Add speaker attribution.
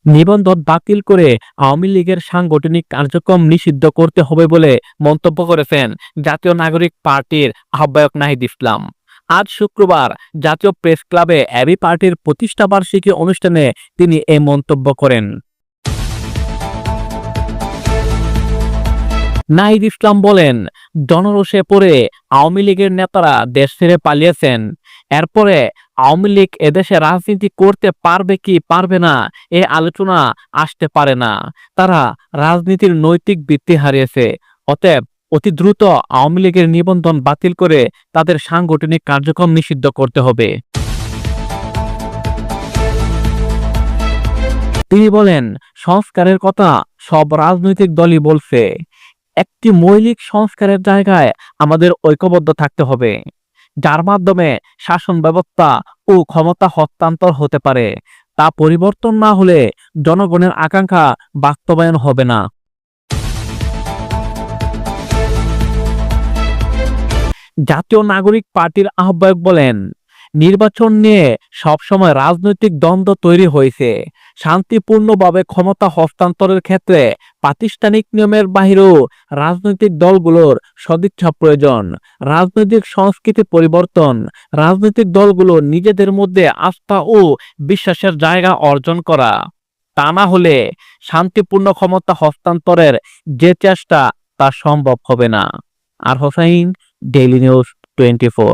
Speaker 1: নিবন্ধন বাতিল করে আওয়ামী লীগের সাংগঠনিক কার্যক্রম নিষিদ্ধ করতে হবে বলে মন্তব্য করেছেন জাতীয় নাগরিক পার্টির আহ্বায়ক নাহিদ ইসলাম। আজ শুক্রবার জাতীয় প্রেস ক্লাবে এবি পার্টির প্রতিষ্ঠাবার্ষিকী অনুষ্ঠানে তিনি এই মন্তব্য করেন। নাহিদ ইসলাম বলেন, জনরোষে পড়ে আওয়ামী লীগের নেতারা দেশ ছেড়ে পালিয়েছেন। এরপরে আওয়ামী লীগ এদেশে রাজনীতি করতে পারবে কি পারবে না এ আলোচনা আসতে পারে না। তারা রাজনীতির নৈতিক ভিত্তি হারিয়েছে। অতএব অতি দ্রুত আওয়ামী লীগের নিবন্ধন বাতিল করে তাদের সাংগঠনিক কার্যক্রম নিষিদ্ধ করতে হবে। তিনি বলেন, সংস্কারের কথা সব রাজনৈতিক দলই বলছে। একটি মৌলিক সংস্কারের জায়গায় আমাদের ঐক্যবদ্ধ থাকতে হবে, যার মাধ্যমে শাসন ব্যবস্থা ও ক্ষমতা হস্তান্তর হতে পারে। তা পরিবর্তন না হলে জনগণের আকাঙ্ক্ষা বাস্তবায়ন হবে না। জাতীয় নাগরিক পার্টির আহ্বায়ক বলেন, নির্বাচন নিয়ে সবসময় রাজনৈতিক দ্বন্দ্ব তৈরি হয়েছে। শান্তিপূর্ণভাবে ক্ষমতা হস্তান্তরের ক্ষেত্রে প্রাতিষ্ঠানিক নিয়মের বাহিরেও রাজনৈতিক দলগুলোর সদিচ্ছা প্রয়োজন। রাজনৈতিক সংস্কৃতি পরিবর্তন, রাজনৈতিক দলগুলো নিজেদের মধ্যে আস্থা ও বিশ্বাসের জায়গা অর্জন করা। তা না হলে শান্তিপূর্ণ ক্ষমতা হস্তান্তরের যে চেষ্টা তা সম্ভব হবে না। আর হোসাইন, ডেইলি নিউজ 24।